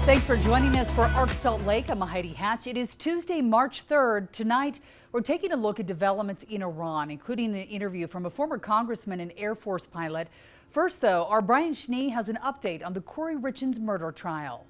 Thanks for joining us for Arc Salt Lake. I'm Heidi Hatch. It is Tuesday, March 3rd. Tonight, we're taking a look at developments in Iran, including an interview from a former congressman and Air Force pilot. First, though, our Brian Schnee has an update on the Corey Richens murder trial.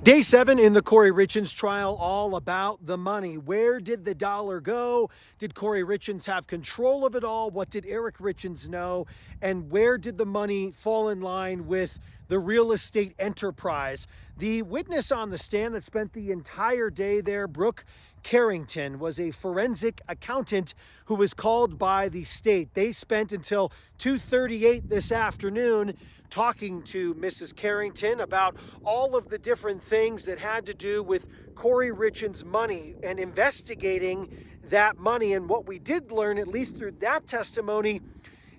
Day 7 in the Corey Richens trial, all about the money. Where did the dollar go? Did Corey Richens have control of it all? What did Eric Richens know? And where did the money fall in line with the real estate enterprise? The witness on the stand that spent the entire day there, Brooke Carrington, was a forensic accountant who was called by the state. They spent until 2:38 this afternoon talking to Mrs. Carrington about all of the different things that had to do with Corey Richens' money and investigating that money. And what we did learn, at least through that testimony,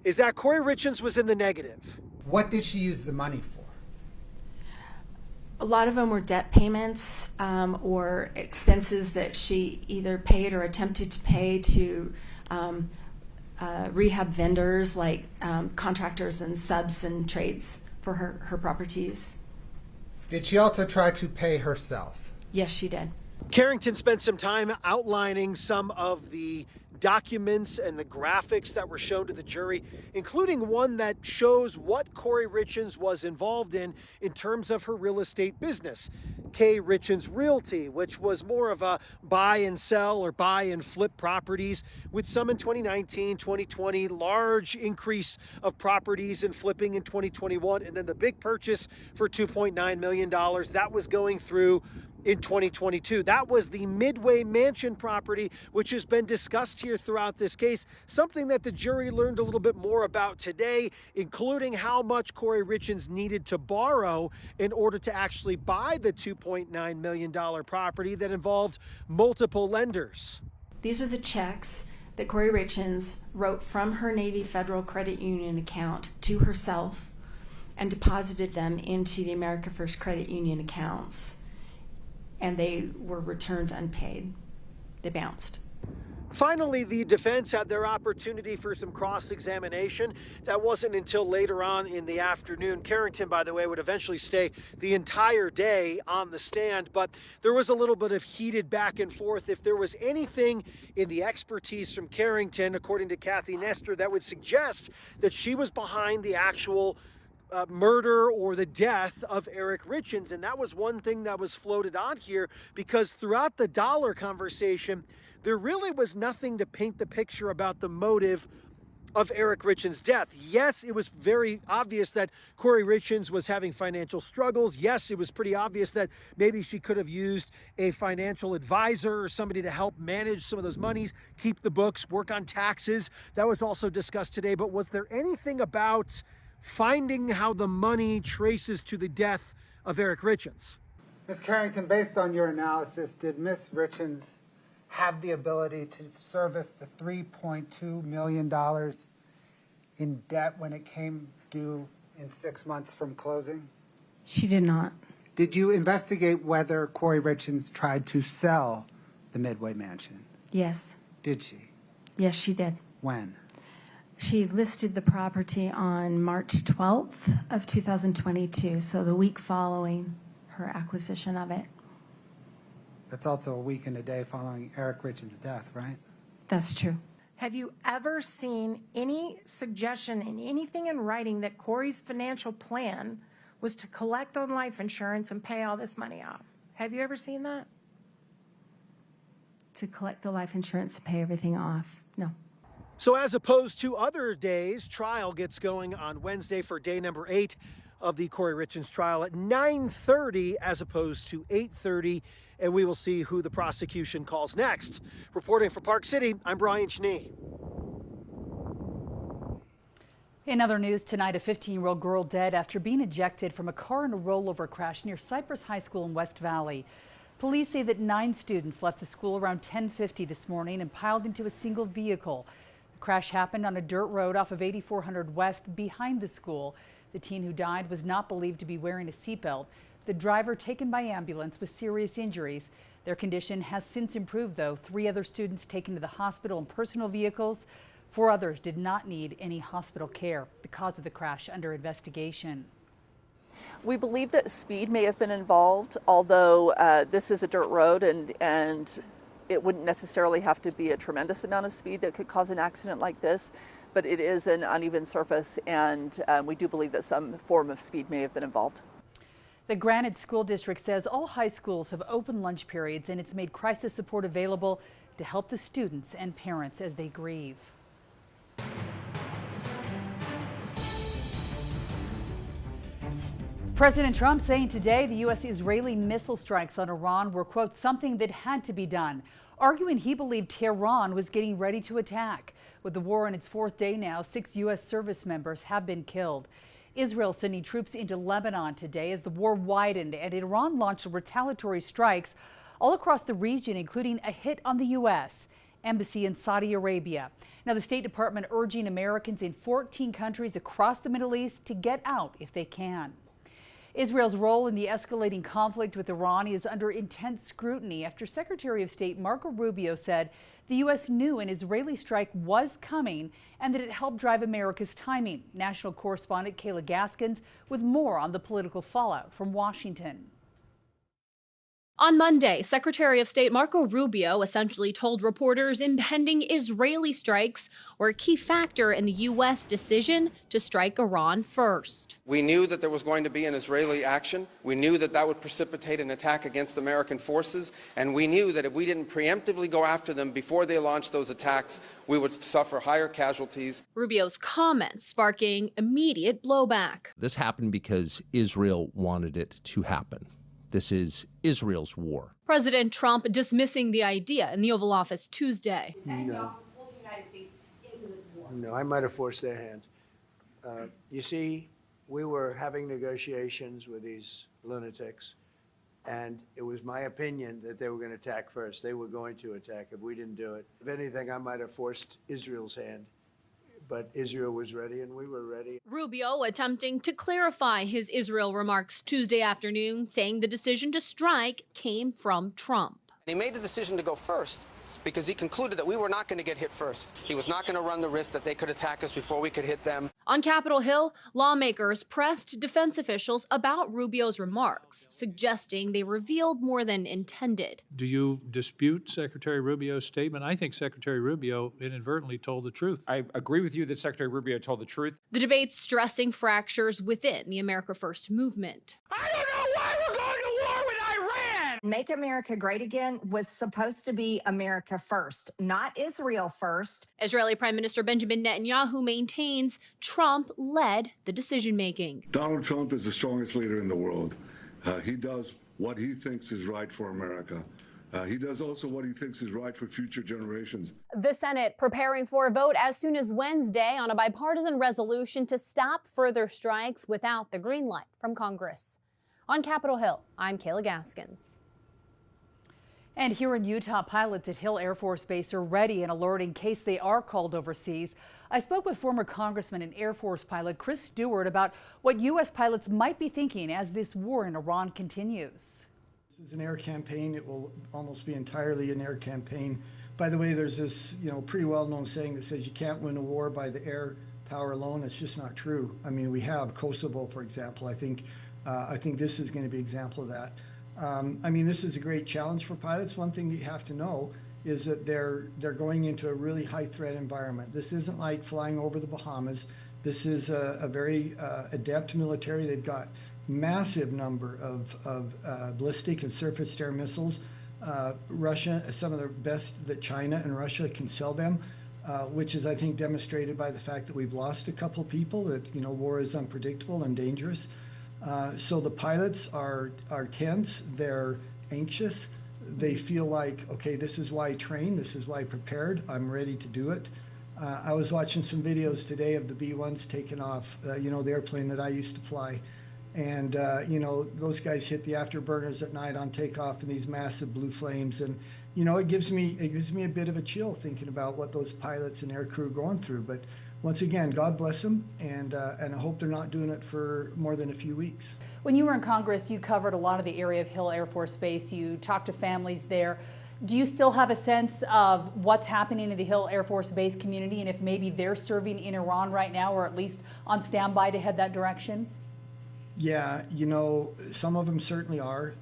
is that Corey Richens was in the negative. What did she use the money for? A lot of them were debt payments or expenses that she either paid or attempted to pay to rehab vendors like contractors and subs and trades for her properties. Did she also try to pay herself? Yes, she did. Carrington spent some time outlining some of the documents and the graphics that were shown to the jury, including one that shows what Corey Richens was involved in terms of her real estate business. K. Richens Realty, which was more of a buy and sell or buy and flip properties, with some in 2019, 2020, large increase of properties and flipping in 2021, and then the big purchase for $2.9 million. That was going through in 2022. That was the Midway Mansion property, which has been discussed here throughout this case, something that the jury learned a little bit more about today, including how much Corey Richens needed to borrow in order to actually buy the $2.9 million property that involved multiple lenders. These are the checks that Corey Richens wrote from her Navy Federal Credit Union account to herself and deposited them into the America First Credit Union accounts. And they were returned unpaid. They bounced. Finally, the defense had their opportunity for some cross-examination. That wasn't until later on in the afternoon. Carrington, by the way, would eventually stay the entire day on the stand, but there was a little bit of heated back and forth. If there was anything in the expertise from Carrington, according to Kathy Nestor, that would suggest that she was behind the actual murder or the death of Eric Richens. And that was one thing that was floated on here, because throughout the dollar conversation, there really was nothing to paint the picture about the motive of Eric Richens' death. Yes, it was very obvious that Corey Richens was having financial struggles. Yes, it was pretty obvious that maybe she could have used a financial advisor or somebody to help manage some of those monies, keep the books, work on taxes. That was also discussed today. But was there anything about finding how the money traces to the death of Eric Richens? Ms. Carrington, based on your analysis, did Ms. Richens have the ability to service the $3.2 million in debt when it came due in 6 months from closing? She did not. Did you investigate whether Corey Richens tried to sell the Midway Mansion? Yes. Did she? Yes, she did. When? She listed the property on March 12th of 2022, so the week following her acquisition of it. That's also a week and a day following Eric Richens' death, right? That's true. Have you ever seen any suggestion in anything in writing that Corey's financial plan was to collect on life insurance and pay all this money off? Have you ever seen that? To collect the life insurance to pay everything off? No. So as opposed to other days, trial gets going on Wednesday for day number 8 of the Corey Richens trial at 9:30 as opposed to 8:30, and we will see who the prosecution calls next. Reporting for Park City, I'm Brian Schnee. In other news tonight, a 15-year-old girl dead after being ejected from a car in a rollover crash near Cyprus High School in West Valley. Police say that 9 students left the school around 10:50 this morning and piled into a single vehicle. The crash happened on a dirt road off of 8400 West behind the school. The teen who died was not believed to be wearing a seatbelt. The driver taken by ambulance with serious injuries. Their condition has since improved, though. 3 other students taken to the hospital in personal vehicles. 4 others did not need any hospital care. The cause of the crash under investigation. We believe that speed may have been involved, although this is a dirt road and it wouldn't necessarily have to be a tremendous amount of speed that could cause an accident like this, but it is an uneven surface, and we do believe that some form of speed may have been involved. The Granite School District says all high schools have open lunch periods, and it's made crisis support available to help the students and parents as they grieve. President Trump saying today the U.S.-Israeli missile strikes on Iran were, quote, something that had to be done, arguing he believed Tehran was getting ready to attack. With the war on its fourth day now, 6 U.S. service members have been killed. Israel sending troops into Lebanon today as the war widened, and Iran launched retaliatory strikes all across the region, including a hit on the U.S. Embassy in Saudi Arabia. Now, the State Department urging Americans in 14 countries across the Middle East to get out if they can. Israel's role in the escalating conflict with Iran is under intense scrutiny after Secretary of State Marco Rubio said the U.S. knew an Israeli strike was coming and that it helped drive America's timing. National correspondent Kayla Gaskins with more on the political fallout from Washington. On Monday, Secretary of State Marco Rubio essentially told reporters impending Israeli strikes were a key factor in the U.S. decision to strike Iran first. We knew that there was going to be an Israeli action. We knew that that would precipitate an attack against American forces. And we knew that if we didn't preemptively go after them before they launched those attacks, we would suffer higher casualties. Rubio's comments sparking immediate blowback. This happened because Israel wanted it to happen. This is Israel's war. President Trump dismissing the idea in the Oval Office Tuesday. No, I might have forced their hand. You see, we were having negotiations with these lunatics, and it was my opinion that they were going to attack first. They were going to attack if we didn't do it. If anything, I might have forced Israel's hand. But Israel was ready and we were ready. Rubio attempting to clarify his Israel remarks Tuesday afternoon, saying the decision to strike came from Trump. He made the decision to go first because he concluded that we were not going to get hit first. He was not going to run the risk that they could attack us before we could hit them. On Capitol Hill, lawmakers pressed defense officials about Rubio's remarks, suggesting they revealed more than intended. Do you dispute Secretary Rubio's statement? I think Secretary Rubio inadvertently told the truth. I agree with you that Secretary Rubio told the truth. The debate stressing fractures within the America First movement. I don't know why we're going to war with Iran! Make America Great Again was supposed to be America first, not Israel first. Israeli Prime Minister Benjamin Netanyahu maintains Trump led the decision-making. Donald Trump is the strongest leader in the world. He does what he thinks is right for America. He does also what he thinks is right for future generations. The Senate preparing for a vote as soon as Wednesday on a bipartisan resolution to stop further strikes without the green light from Congress. On Capitol Hill, I'm Kayla Gaskins. And here in Utah, pilots at Hill Air Force Base are ready and alert in case they are called overseas. I spoke with former Congressman and Air Force pilot Chris Stewart about what U.S. pilots might be thinking as this war in Iran continues. This is an air campaign. It will almost be entirely an air campaign. By the way, there's this, pretty well-known saying that says you can't win a war by the air power alone. It's just not true. I mean, we have Kosovo, for example. I think this is going to be an example of that. This is a great challenge for pilots. One thing you have to know is that they're going into a really high threat environment. This isn't like flying over the Bahamas. This is a very adept military. They've got massive number of ballistic and surface-to-air missiles. Russia, some of the best that China and Russia can sell them, which is, I think, demonstrated by the fact that we've lost a couple of people, that, war is unpredictable and dangerous. So the pilots are tense, they're anxious, they feel like, okay, this is why I trained, this is why I prepared, I'm ready to do it. I was watching some videos today of the B-1s taking off, the airplane that I used to fly. And, those guys hit the afterburners at night on takeoff in these massive blue flames. And, it gives me a bit of a chill thinking about what those pilots and aircrew are going through. But once again, God bless them, and I hope they're not doing it for more than a few weeks. When you were in Congress, you covered a lot of the area of Hill Air Force Base. You talked to families there. Do you still have a sense of what's happening in the Hill Air Force Base community, and if maybe they're serving in Iran right now, or at least on standby to head that direction? Yeah, you know, some of them certainly are.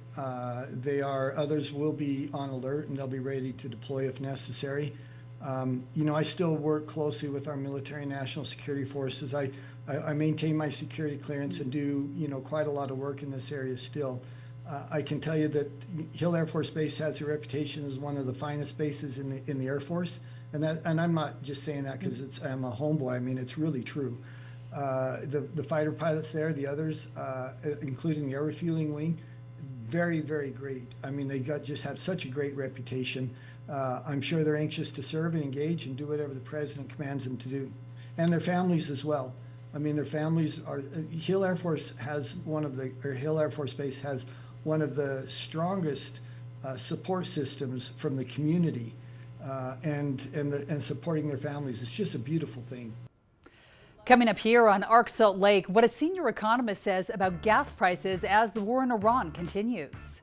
They are. Others will be on alert and they'll be ready to deploy if necessary. You know, I still work closely with our military and national security forces. I maintain my security clearance and do, you know, quite a lot of work in this area still. I can tell you that Hill Air Force Base has a reputation as one of the finest bases in the Air Force, and I'm not just saying that because I'm a homeboy. I mean, it's really true. The fighter pilots there, the others, including the air refueling wing, very, very great. I mean, they just have such a great reputation. I'm sure they're anxious to serve and engage and do whatever the president commands them to do, and their families as well. I mean, their families are. Hill Air Force Base has one of the strongest support systems from the community, and supporting their families. It's just a beautiful thing. Coming up here on Arc Salt Lake, what a senior economist says about gas prices as the war in Iran continues.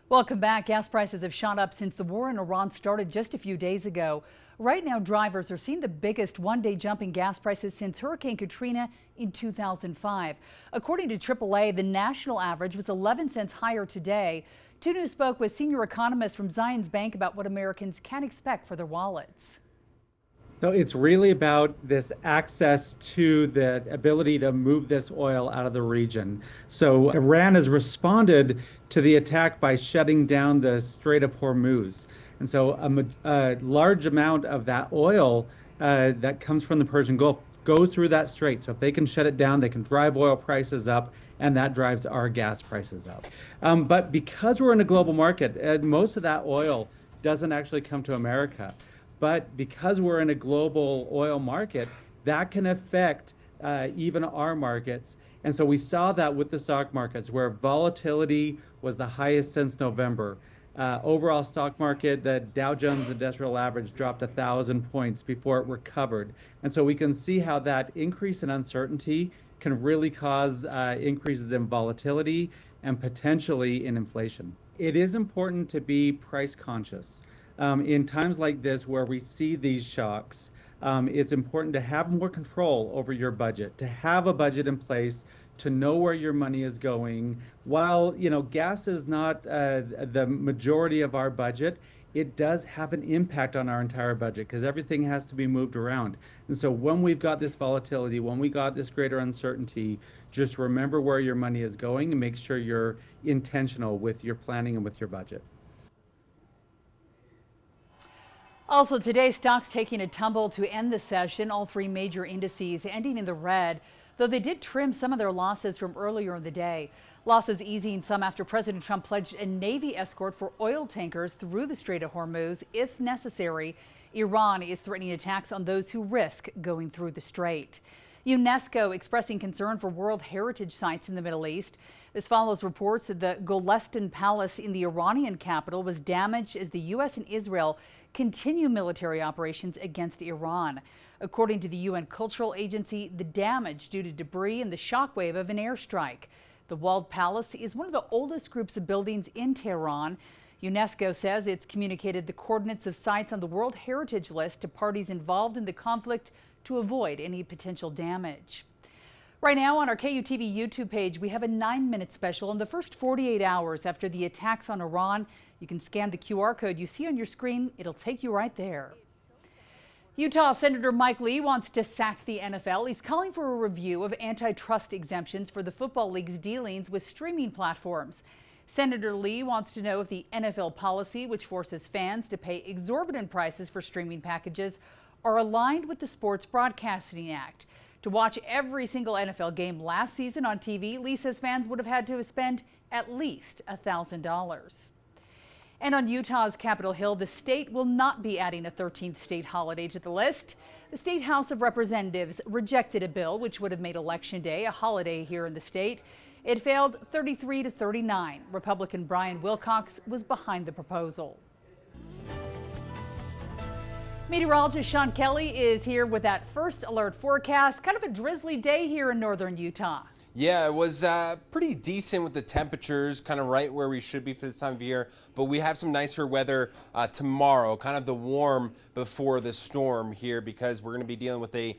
Welcome back. Gas prices have shot up since the war in Iran started just a few days ago. Right now, drivers are seeing the biggest one-day jump in gas prices since Hurricane Katrina in 2005. According to AAA, the national average was 11 cents higher today. 2 News spoke with senior economists from Zions Bank about what Americans can expect for their wallets. So it's really about this access to the ability to move this oil out of the region. So Iran has responded to the attack by shutting down the Strait of Hormuz. And so a large amount of that oil that comes from the Persian Gulf goes through that strait. So if they can shut it down, they can drive oil prices up, and that drives our gas prices up. But because we're in a global market, most of that oil doesn't actually come to America. But because we're in a global oil market, that can affect even our markets. And so we saw that with the stock markets, where volatility was the highest since November. Overall stock market, the Dow Jones Industrial Average dropped 1,000 points before it recovered. And so we can see how that increase in uncertainty can really cause increases in volatility and potentially in inflation. It is important to be price conscious. In times like this where we see these shocks, it's important to have more control over your budget, to have a budget in place, to know where your money is going. While, gas is not the majority of our budget, it does have an impact on our entire budget because everything has to be moved around. And so when we've got this volatility, when we got this greater uncertainty, just remember where your money is going and make sure you're intentional with your planning and with your budget. Also today, stocks taking a tumble to end the session. All three major indices ending in the red, though they did trim some of their losses from earlier in the day. Losses easing some after President Trump pledged a Navy escort for oil tankers through the Strait of Hormuz if necessary. Iran is threatening attacks on those who risk going through the strait. UNESCO expressing concern for World Heritage sites in the Middle East. This follows reports that the Golestan Palace in the Iranian capital was damaged as the U.S. and Israel continue military operations against Iran. According to the UN Cultural Agency, the damage due to debris and the shockwave of an airstrike. The walled palace is one of the oldest groups of buildings in Tehran. UNESCO says it's communicated the coordinates of sites on the World Heritage List to parties involved in the conflict to avoid any potential damage. Right now on our KUTV YouTube page, we have a 9-minute special on the first 48 hours after the attacks on Iran. You can scan the QR code you see on your screen. It'll take you right there. Utah Senator Mike Lee wants to sack the NFL. He's calling for a review of antitrust exemptions for the Football League's dealings with streaming platforms. Senator Lee wants to know if the NFL policy, which forces fans to pay exorbitant prices for streaming packages, are aligned with the Sports Broadcasting Act. To watch every single NFL game last season on TV, Lee says fans would have had to spend at least $1,000. And on Utah's Capitol Hill, the state will not be adding a 13th state holiday to the list. The State House of Representatives rejected a bill which would have made Election Day a holiday here in the state. It failed 33-39. Republican Brian Wilcox was behind the proposal. Meteorologist Sean Kelly is here with that first alert forecast. Kind of a drizzly day here in northern Utah. Yeah, it was pretty decent with the temperatures, kind of right where we should be for this time of year. But we have some nicer weather tomorrow, kind of the warm before the storm here, because we're going to be dealing with a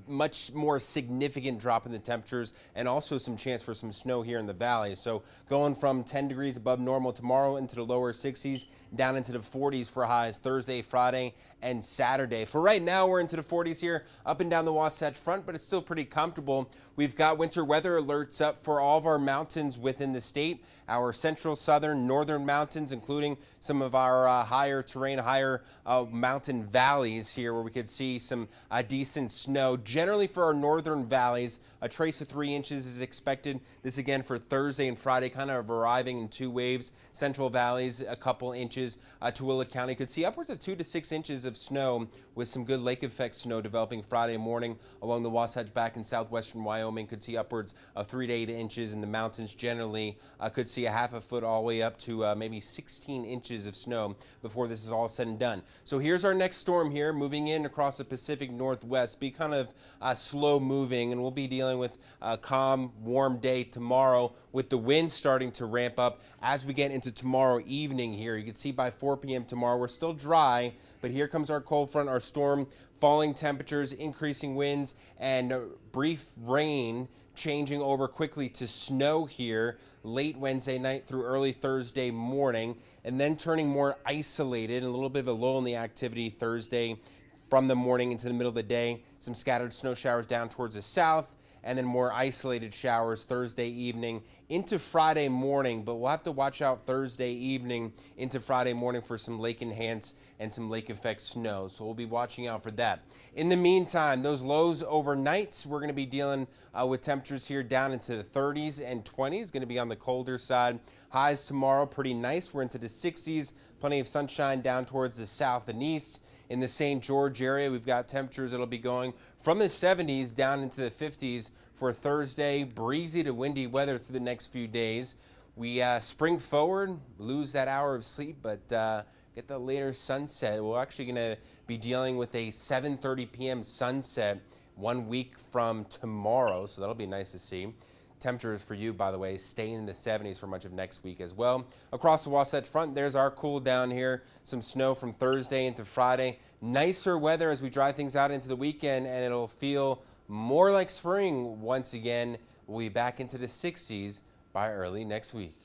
much more significant drop in the temperatures and also some chance for some snow here in the valley. So going from 10 degrees above normal tomorrow into the lower 60s, down into the 40s for highs Thursday, Friday, and Saturday. For right now, we're into the 40s here, up and down the Wasatch Front, but it's still pretty comfortable. We've got winter weather alerts up for all of our mountains within the state, our central, southern, northern mountains, including some of our higher terrain, higher mountain valleys here where we could see some decent snow. Generally for our northern valleys, a trace of 3 inches is expected. This again for Thursday and Friday, kind of arriving in 2 waves. Central valleys, a couple inches. Tooele County could see upwards of 2 to 6 inches of snow with some good lake effect snow developing Friday morning along the Wasatch back in southwestern Wyoming. Could see upwards of 3 to 8 inches in the mountains. Generally could see a half a foot all the way up to maybe 16 inches of snow before this is all said and done. So here's our next storm here moving in across the Pacific Northwest. Be kind of slow moving, and we'll be dealing with a calm, warm day tomorrow with the wind starting to ramp up as we get into tomorrow evening here. You can see by 4 p.m. tomorrow we're still dry, but here comes our cold front, our storm, falling temperatures, increasing winds, and brief rain changing over quickly to snow here late Wednesday night through early Thursday morning, and then turning more isolated and a little bit of a lull in the activity Thursday, from the morning into the middle of the day. Some scattered snow showers down towards the south, and then more isolated showers Thursday evening into Friday morning. But we'll have to watch out Thursday evening into Friday morning for some lake enhanced and some lake effect snow. So we'll be watching out for that. In the meantime, those lows overnight, we're going to be dealing with temperatures here down into the 30s and 20s. Going to be on the colder side. Highs tomorrow pretty nice. We're into the 60s. Plenty of sunshine down towards the south and east. In the St. George area, we've got temperatures that'll be going from the 70s down into the 50s for Thursday. Breezy to windy weather through the next few days. We spring forward, lose that hour of sleep, but get the later sunset. We're actually going to be dealing with a 7:30 p.m. sunset 1 week from tomorrow, so that'll be nice to see. Temperatures for you, by the way, staying in the 70s for much of next week as well. Across the Wasatch Front, there's our cool down here. Some snow from Thursday into Friday. Nicer weather as we dry things out into the weekend, and it'll feel more like spring once again. We'll be back into the 60s by early next week.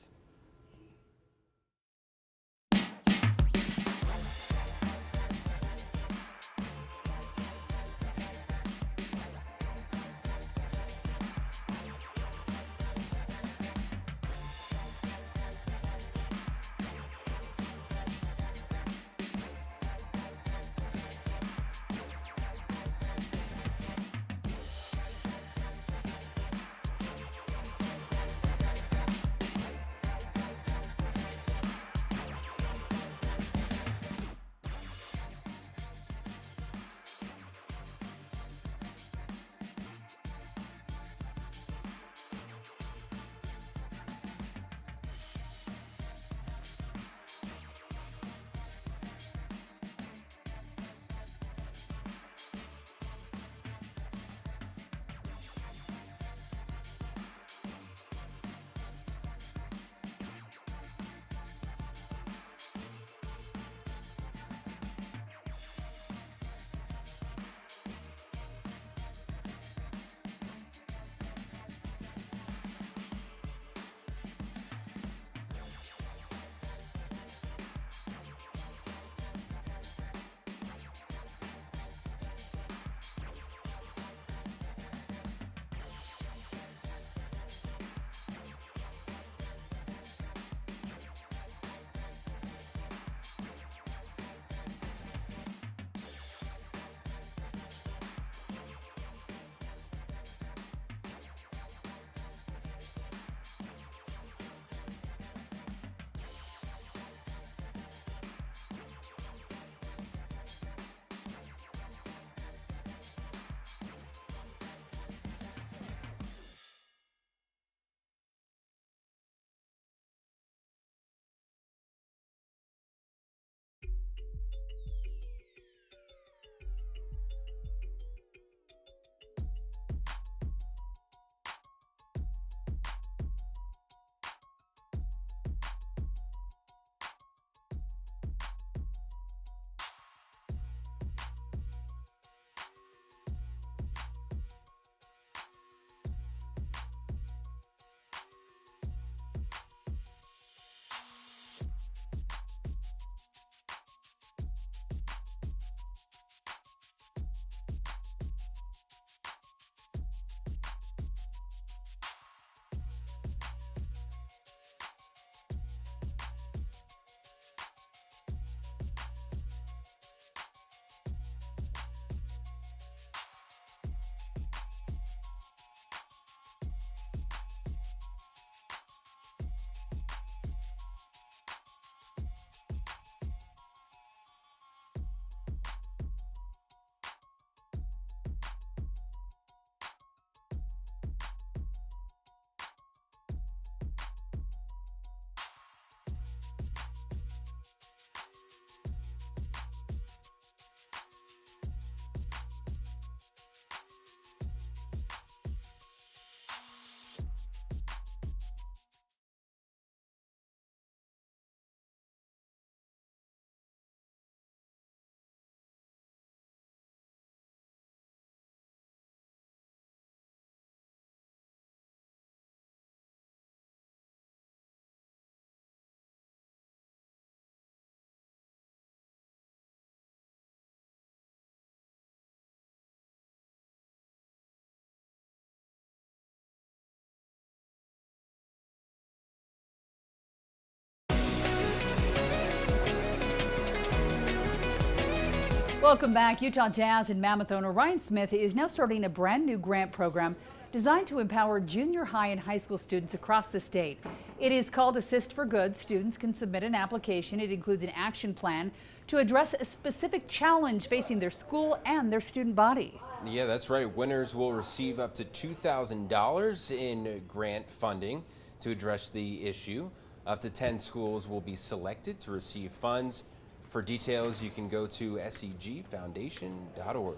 Welcome back. Utah Jazz and Mammoth owner Ryan Smith is now starting a brand new grant program designed to empower junior high and high school students across the state. It is called Assist for Good. Students can submit an application. It includes an action plan to address a specific challenge facing their school and their student body. Yeah, that's right. Winners will receive up to $2,000 in grant funding to address the issue. Up to 10 schools will be selected to receive funds. For details, you can go to segfoundation.org.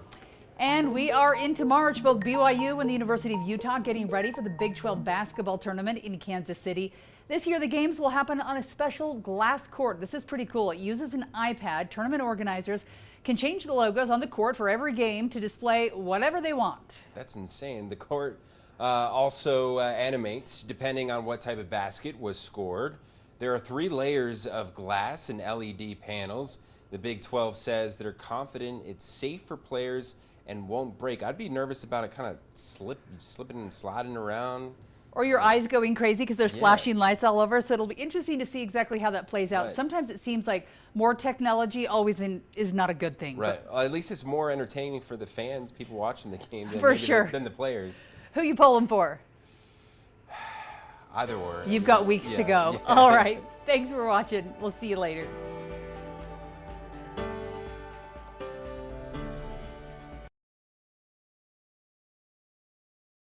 And we are into March. Both BYU and the University of Utah getting ready for the Big 12 basketball tournament in Kansas City. This year, the games will happen on a special glass court. This is pretty cool. It uses an iPad. Tournament organizers can change the logos on the court for every game to display whatever they want. That's insane. The court also animates depending on what type of basket was scored. There are 3 layers of glass and LED panels. The Big 12 says they're confident it's safe for players and won't break. I'd be nervous about it kind of slipping and sliding around. Or your eyes going crazy because there's flashing lights all over. So it'll be interesting to see exactly how that plays out. Right. Sometimes it seems like more technology always is not a good thing. Right. At least it's more entertaining for the fans, people watching the game, than the players. Who you pulling for? Either or. You've got weeks to go. Yeah. All right. Thanks for watching. We'll see you later.